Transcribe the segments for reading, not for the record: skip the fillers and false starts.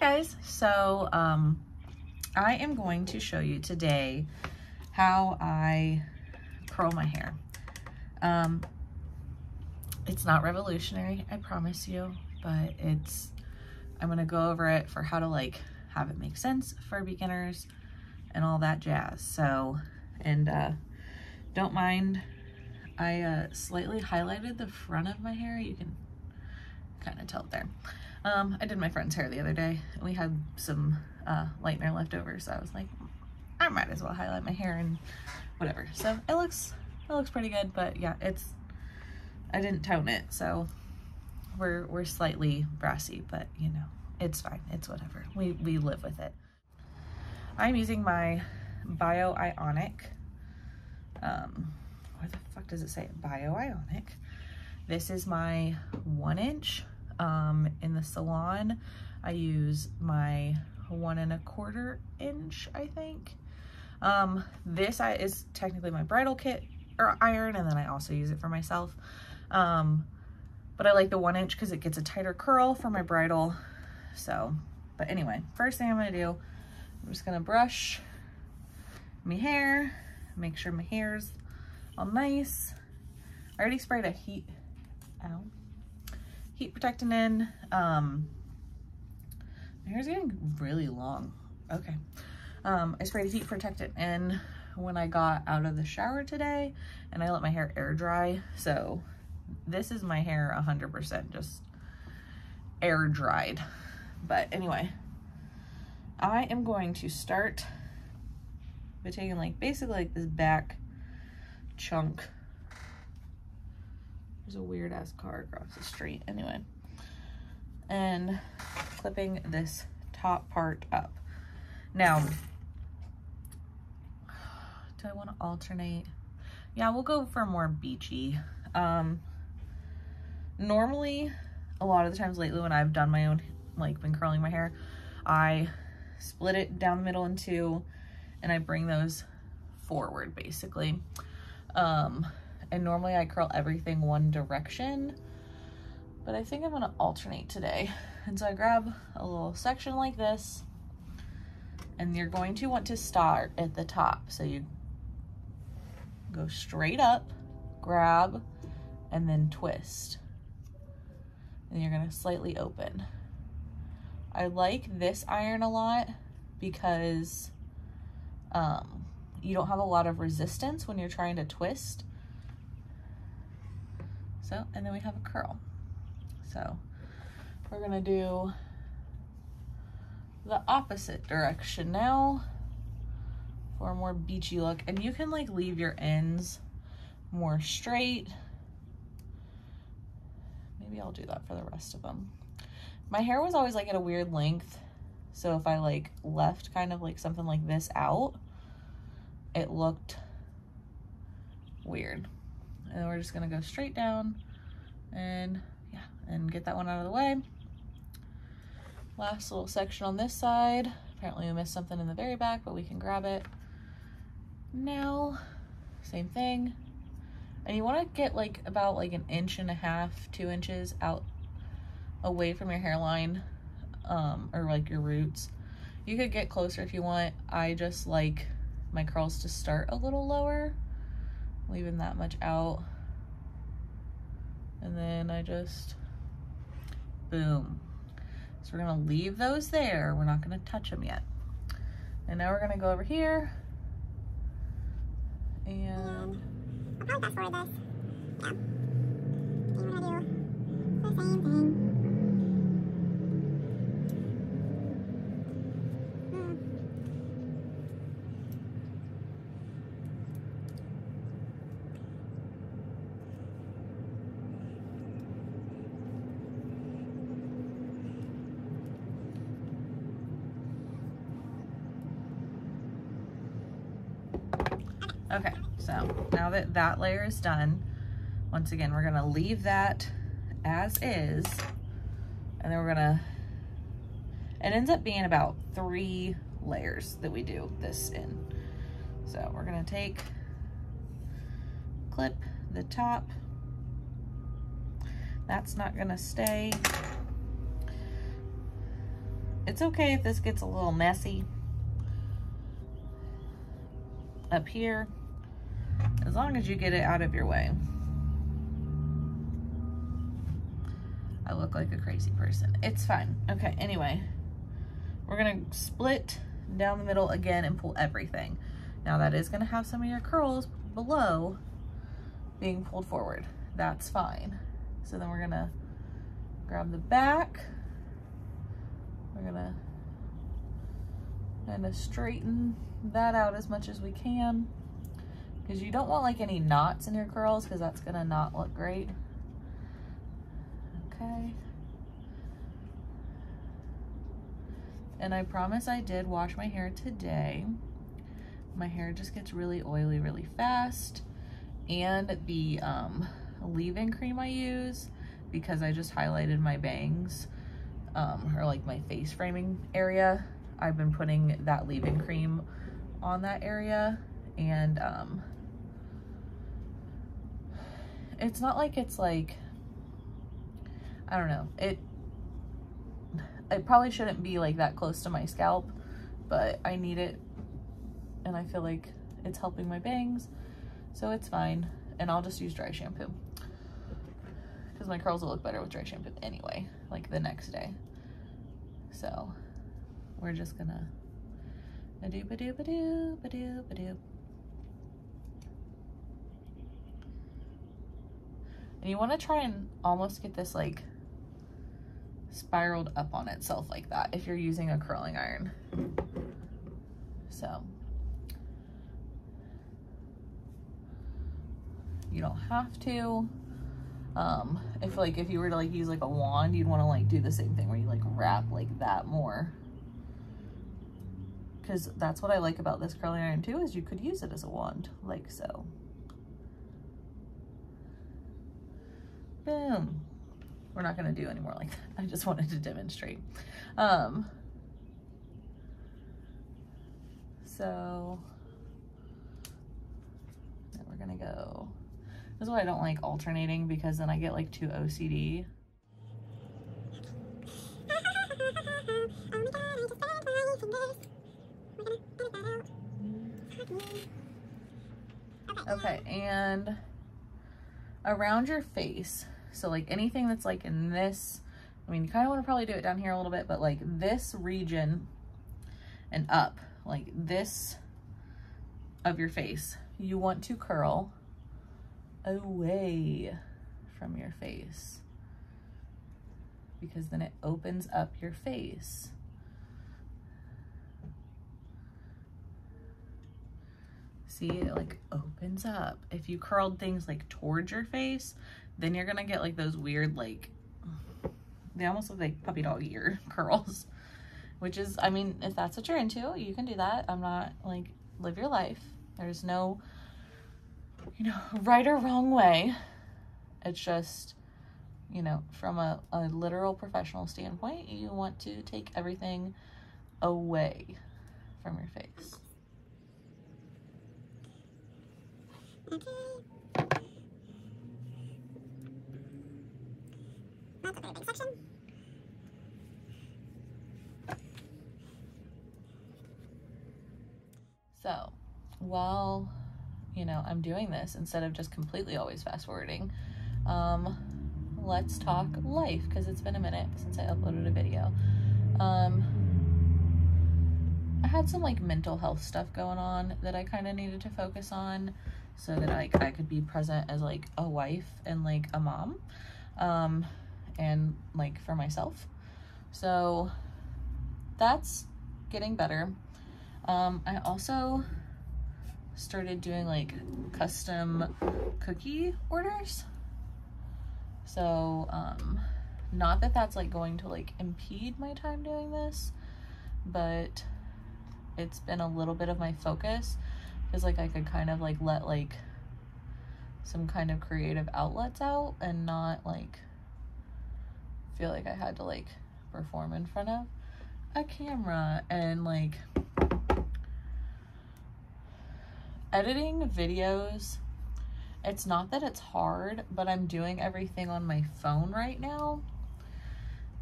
guys, so I am going to show you today how I curl my hair. It's not revolutionary, I promise you, but I'm gonna go over it for how to like have it make sense for beginners and all that jazz. So, and don't mind, I slightly highlighted the front of my hair. You can kind of tell it there. I did my friend's hair the other day and we had some lightener left over, so I was like, I might as well highlight my hair and whatever. So it looks pretty good, but yeah, I didn't tone it, so we're slightly brassy, but you know, it's fine, it's whatever. We live with it. I'm using my Bio-Ionic, where the fuck does it say? Bio-Ionic. This is my 1-inch. In the salon, I use my 1 1/4 inch, I think. This is technically my bridal kit or iron, and then I also use it for myself. But I like the 1-inch because it gets a tighter curl for my bridal. So, but anyway, first thing I'm gonna do, I'm just gonna brush my hair, make sure my hair's all nice. I already sprayed a heat protectant in. My hair's getting really long. Okay. I sprayed a heat protectant in when I got out of the shower today, and I let my hair air dry. So this is my hair 100% just air dried. But anyway, I am going to start by taking like basically like this back chunk. There's a weird ass car across the street. Anyway, and clipping this top part up. Now, do I want to alternate? Yeah, we'll go for more beachy. Normally, a lot of the times lately when I've done my own, like been curling my hair, I split it down the middle in two and I bring those forward basically. And normally I curl everything one direction, but I think I'm gonna alternate today. And so I grab a little section like this, and you're going to want to start at the top. So you go straight up, grab, and then twist. And you're gonna slightly open. I like this iron a lot because you don't have a lot of resistance when you're trying to twist. So, and then we have a curl. So we're gonna do the opposite direction now for a more beachy look. And you can like leave your ends more straight. Maybe I'll do that for the rest of them. My hair was always like at a weird length, so if I like left kind of like something like this out, it looked weird. And we're just gonna go straight down and yeah, and get that one out of the way. Last little section on this side. Apparently we missed something in the very back, but we can grab it. Now, same thing. And you wanna get like about like 1.5 inches, 2 inches out away from your hairline, or like your roots. You could get closer if you want. I just like my curls to start a little lower, leaving that much out. And then I just, boom. So we're gonna leave those there. We're not gonna touch them yet. And now we're gonna go over here and I'll probably fast forward this. Yeah. And we're gonna do the same thing. okay, so now that that layer is done, once again, we're gonna leave that as is, and then we're gonna, it ends up being about 3 layers that we do this in. So we're gonna clip the top. That's not gonna stay. it's okay if this gets a little messy up here, as long as you get it out of your way. I look like a crazy person. It's fine. Okay, anyway, we're gonna split down the middle again and pull everything. Now that is gonna have some of your curls below being pulled forward. That's fine. So then we're gonna grab the back. We're gonna kind of straighten that out as much as we can, because you don't want like any knots in your curls, because that's gonna not look great. Okay. And I promise I did wash my hair today. My hair just gets really oily really fast. And the leave-in cream I use, because I just highlighted my bangs, or like my face framing area, I've been putting that leave-in cream on that area, and it's not like it's like, I don't know, it probably shouldn't be like that close to my scalp, but I need it, and I feel like it's helping my bangs, so it's fine. And I'll just use dry shampoo, because my curls will look better with dry shampoo anyway, like the next day. So we're just gonna ba-doo, ba-doo, ba-doo, ba-doo, ba-doo. And you want to try and almost get this like spiraled up on itself like that if you're using a curling iron. So you don't have to. If you were to like use like a wand, you'd want to like do the same thing where you like wrap like that more, because that's what I like about this curling iron too, is you could use it as a wand, like so. Boom. We're not going to do any more like that. I just wanted to demonstrate. So then we're going to go. This is why I don't like alternating, because then I get like too OCD. Okay, and around your face, so like anything that's like in this, I mean, you kind of want to probably do it down here a little bit, but like this region and up, like this of your face, you want to curl away from your face, because then it opens up your face. See, it like opens up. If you curled things like towards your face, then you're gonna get like those weird, like, they almost look like puppy dog ear curls, which is, I mean, if that's what you're into, you can do that. I'm not like, live your life. There's no, you know, right or wrong way. It's just, you know, from a literal professional standpoint, you want to take everything away from your face. Okay. That's a very big section. So while, you know, I'm doing this, instead of just completely always fast forwarding, let's talk life, because it's been a minute since I uploaded a video. I had some like mental health stuff going on that I kind of needed to focus on, so that I could be present as like a wife and like a mom, and like for myself. So that's getting better. I also started doing like custom cookie orders. So, not that that's like going to like impede my time doing this, but it's been a little bit of my focus, because like I could kind of like let like some kind of creative outlets out and not like feel like I had to like perform in front of a camera. And like editing videos, it's not that it's hard, but I'm doing everything on my phone right now,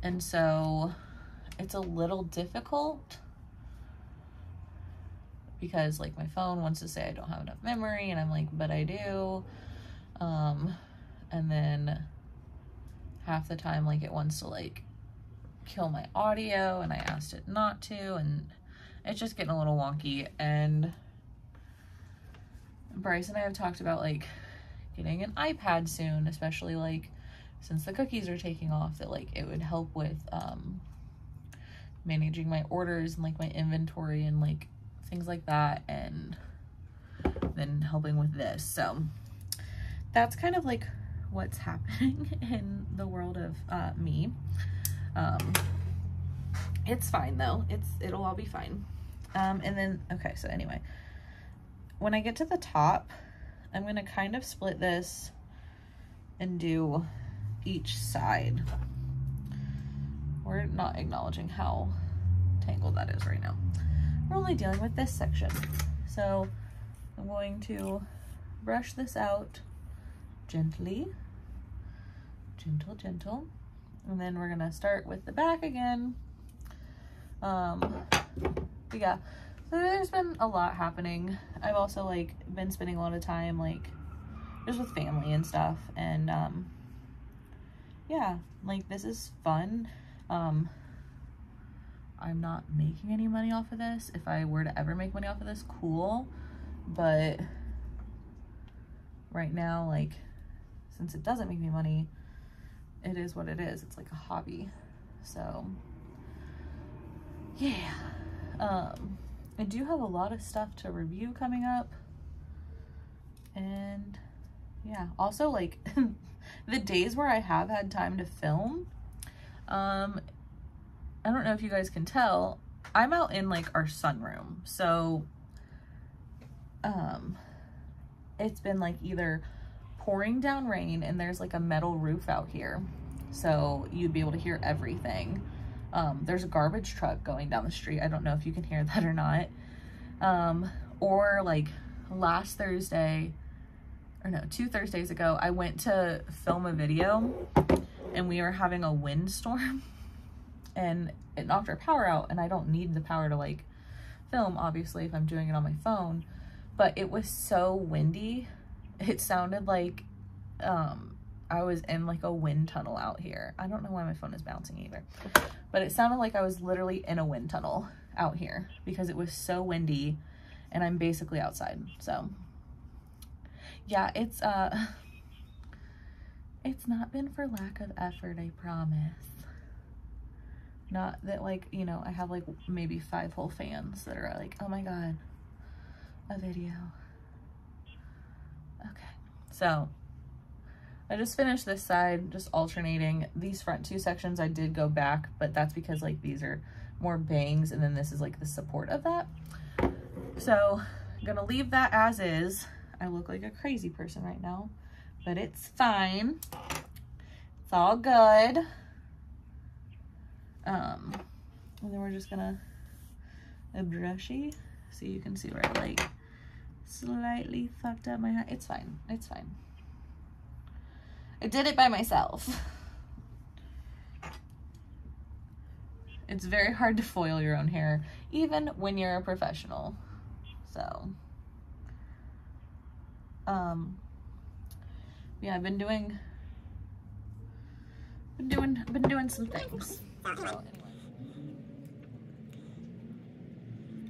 and so it's a little difficult because like my phone wants to say I don't have enough memory, and I'm like, but I do. And then half the time, like, it wants to like kill my audio, and I asked it not to, and it's just getting a little wonky. And Bryce and I have talked about like getting an iPad soon, especially like since the cookies are taking off, that like it would help with managing my orders and like my inventory and like things like that, and then helping with this. So that's kind of like what's happening in the world of me. It's fine though. It'll all be fine. And then, okay, so anyway, when I get to the top, I'm gonna kind of split this and do each side. We're not acknowledging how tangled that is right now. We're only dealing with this section. So I'm going to brush this out gently, gentle, and then we're gonna start with the back again. But yeah, so there's been a lot happening. I've also like been spending a lot of time like just with family and stuff, and yeah, like this is fun. I'm not making any money off of this. If I were to ever make money off of this, cool, but right now, like, since it doesn't make me money, it is what it is. It's like a hobby. So yeah, I do have a lot of stuff to review coming up, and yeah, also like the days where I have had time to film, I don't know if you guys can tell, I'm out in like our sunroom. So it's been like either pouring down rain, and there's like a metal roof out here, so you'd be able to hear everything. There's a garbage truck going down the street. I don't know if you can hear that or not. Or like last Thursday, or no, 2 Thursdays ago, I went to film a video and we were having a windstorm and it knocked our power out, and I don't need the power to like film, obviously, if I'm doing it on my phone, but it was so windy. It sounded like I was in like a wind tunnel out here. I don't know why my phone is bouncing either, but it sounded like I was literally in a wind tunnel out here because it was so windy, and I'm basically outside. So yeah, it's not been for lack of effort, I promise. Not that like, you know, I have like maybe 5 whole fans that are like, oh my god, a video. Okay, so I just finished this side, just alternating. These front 2 sections I did go back, but that's because like these are more bangs, and then this is like the support of that. So I'm gonna leave that as is. I look like a crazy person right now, but it's fine. It's all good. And then we're just gonna a brushy so you can see where I like slightly fucked up my hair. It's fine. It's fine. I did it by myself. It's very hard to foil your own hair, even when you're a professional. So, yeah, I've been doing some things. So, anyway.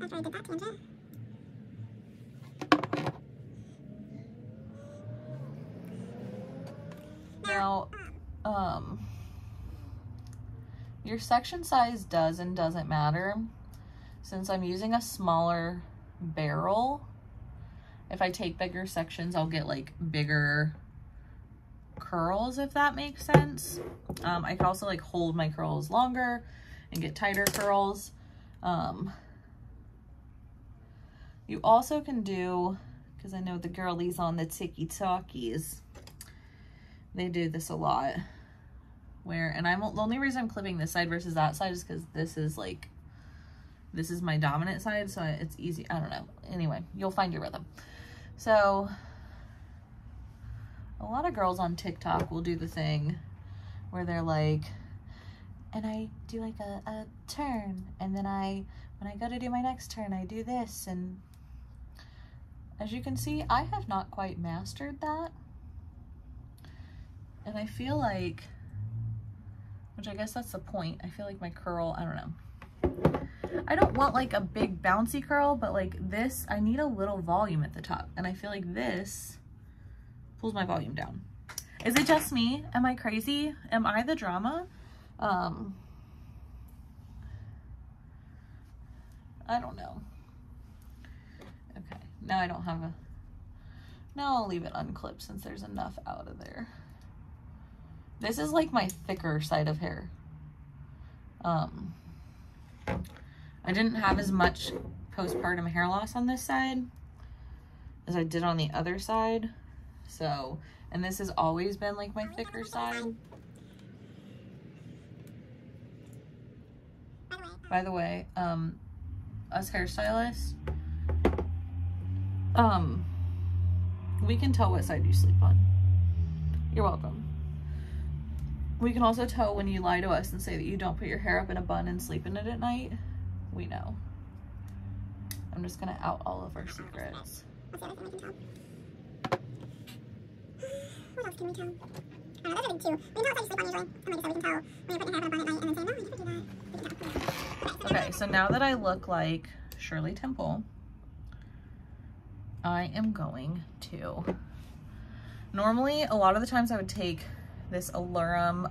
After I did that tangent. Now, your section size does and doesn't matter. Since I'm using a smaller barrel, if I take bigger sections, I'll get like bigger curls, if that makes sense. I could also like hold my curls longer and get tighter curls. You also can do, because I know the girlies on the TikTokies, they do this a lot, where, and the only reason I'm clipping this side versus that side is because this is my dominant side, so it's easy. I don't know. Anyway, you'll find your rhythm. So a lot of girls on TikTok will do the thing where they're like, and I do like a turn, and then when I go to do my next turn, I do this, and as you can see, I have not quite mastered that. And I feel like, which I guess that's the point, I feel like my curl, I don't know. I don't want like a big bouncy curl, but like this, I need a little volume at the top. And I feel like this pulls my volume down. Is it just me? Am I crazy? Am I the drama? I don't know. Okay, now I don't have a, now I'll leave it unclipped since there's enough out of there. This is like my thicker side of hair. I didn't have as much postpartum hair loss on this side as I did on the other side. So, and this has always been like my thicker side. By the way, us hairstylists, we can tell what side you sleep on. You're welcome. We can also tell when you lie to us and say that you don't put your hair up in a bun and sleep in it at night. We know. I'm just gonna out all of our secrets. What else can we tell? Those are big too. We can tell what side you sleep on usually. And like I said, we can tell when you're putting your hair up in a bun at night and then say, no, you never do that. Okay, so now that I look like Shirley Temple, I am going to, normally a lot of the times I would take this Allure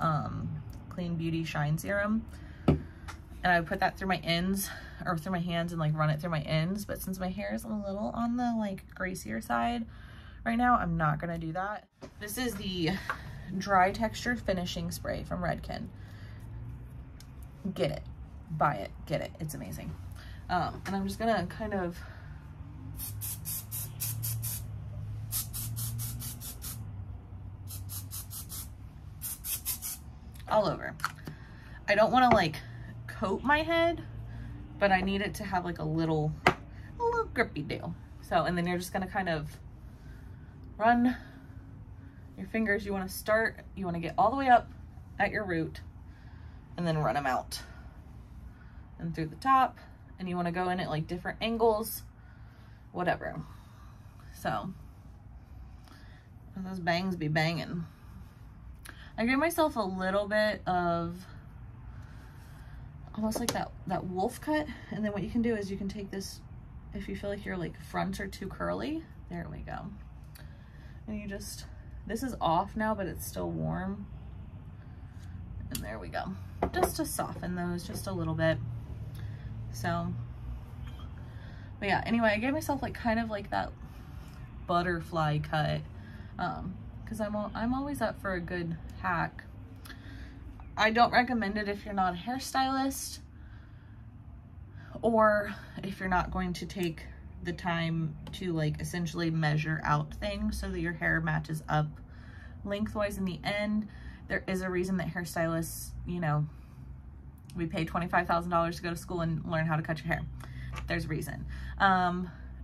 Clean Beauty Shine Serum, and I would put that through my ends or through my hands and like run it through my ends. But since my hair is a little on the like greasier side right now, I'm not gonna do that. This is the Dry Texture Finishing Spray from Redken. Get it, buy it, get it, it's amazing. And I'm just gonna kind of all over. I don't want to like coat my head, but I need it to have like a little grippy deal. So, and then you're just gonna kind of run your fingers. You want to get all the way up at your root and then run them out and through the top, and you want to go in at like different angles, whatever. So those bangs be banging. I gave myself a little bit of almost like that wolf cut, and then what you can do is you can take this, if you feel like your like fronts are too curly, there we go. And you just, this is off now, but it's still warm. And there we go. Just to soften those just a little bit. So, but yeah, anyway, I gave myself like kind of like that butterfly cut, because I'm always up for a good hack. I don't recommend it if you're not a hairstylist, or if you're not going to take the time to like essentially measure out things so that your hair matches up lengthwise in the end. There is a reason that hairstylists, you know, we pay $25,000 to go to school and learn how to cut your hair. There's a reason.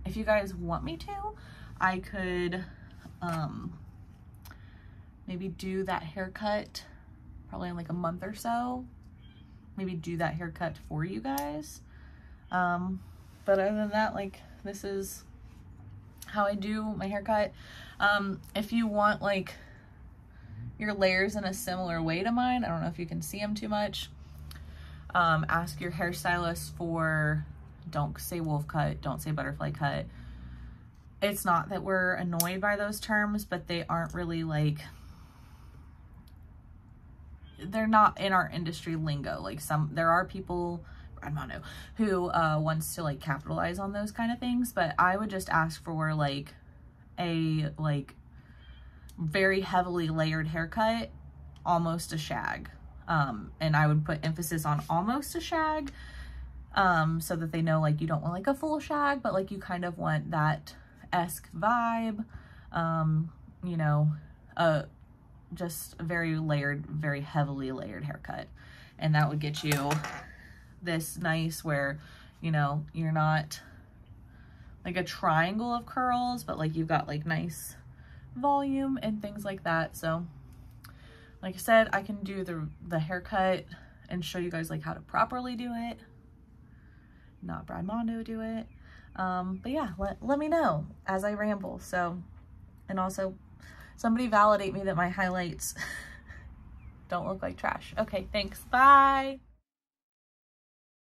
If you guys want me to, I could maybe do that haircut probably in like a month or so. Maybe do that haircut for you guys. But other than that, like, this is how I do my haircut. If you want like your layers in a similar way to mine, I don't know if you can see them too much, ask your hairstylist for, don't say wolf cut, don't say butterfly cut. It's not that we're annoyed by those terms, but they aren't really like, they're not in our industry lingo. Like there are people, Mono, who wants to like capitalize on those kind of things, but I would just ask for like a like very heavily layered haircut, almost a shag. And I would put emphasis on almost a shag, so that they know like you don't want like a full shag, but like you kind of want that esque vibe, you know, just a very layered, very heavily layered haircut. And that would get you this nice where, you know, you're not like a triangle of curls, but like you've got like nice volume and things like that. So like I said, I can do the haircut and show you guys like how to properly do it, not Brad Mondo do it. But yeah, let me know as I ramble. So, and also somebody validate me that my highlights don't look like trash. Okay, thanks. Bye.